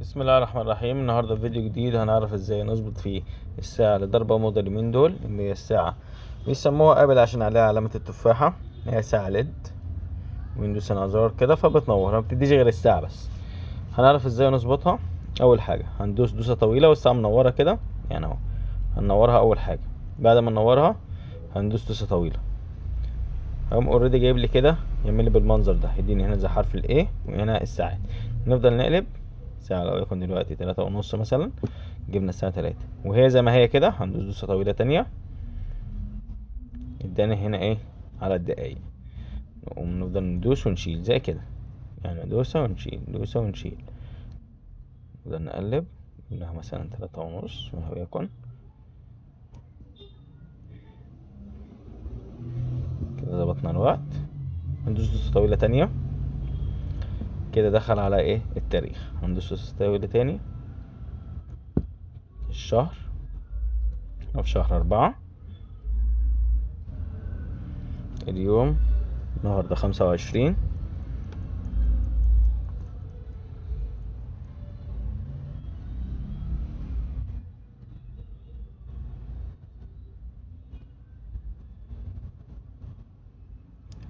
بسم الله الرحمن الرحيم. النهارده في فيديو جديد هنعرف ازاي نظبط فيه الساعة اللي ضربة موضة اليومين دول، اللي هي الساعة بيسموها ابل عشان عليها علامة التفاحة. هي ساعة ليد ويندوس انذار كده فبتنور، ما بتديش غير الساعة بس. هنعرف ازاي نظبطها. اول حاجة هندوس دوسة طويلة والساعة منورة كده، يعني اهو هننورها. اول حاجة بعد ما ننورها هندوس دوسة طويلة، هقوم اوريدي جايب لي كده، يعمل لي بالمنظر ده، يديني هنا زي حرف الايه وهنا الساعات. نفضل نقلب ساعة، لو يكون دلوقتي 3:30 مثلا، جبنا الساعة 3 وهي زي ما هي كده. هندوس دوسة طويلة تانية، اداني هنا ايه على الدقايق. نقوم نفضل ندوس ونشيل زي كده، يعني دوسة ونشيل دوسة ونشيل، نفضل نقلب. جبناها مثلا 3:30 وهو يكون كده. ظبطنا الوقت، هندوس دوسة طويلة تانية كده، دخل على ايه التاريخ. هندوس دوسة طويلة تاني، الشهر، في شهر 4، اليوم النهاردة 25.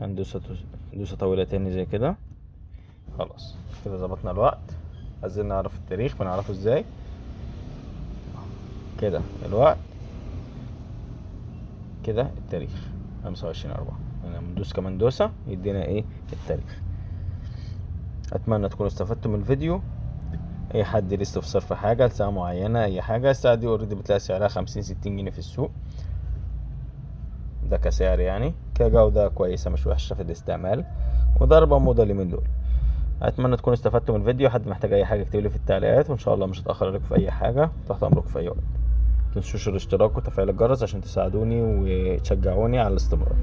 هندوس دوسة طويلة تاني زي كده. خلاص كده ظبطنا الوقت. عايزين نعرف التاريخ، بنعرفه ازاي؟ كده الوقت، كده التاريخ 25/4. انا بندوس كمان دوسة يدينا ايه التاريخ. اتمنى تكونوا استفدتوا من الفيديو. اي حد ليه استفسار في حاجة لساعة معينة، اي حاجة، الساعة دي اوريدي بتلاقي سعرها 50-60 جنيه في السوق، ده كسعر يعني. كجودة كويسة مش وحشة في الاستعمال، وضربة موضة اليومين دول. اتمنى تكونوا استفدتوا من الفيديو. حد محتاج اي حاجة اكتبلي في التعليقات، وان شاء الله مش هتأخر عليكم في اي حاجة، تحت امركم في اي وقت. متنسوش الاشتراك وتفعيل الجرس عشان تساعدوني وتشجعوني على الاستمرار.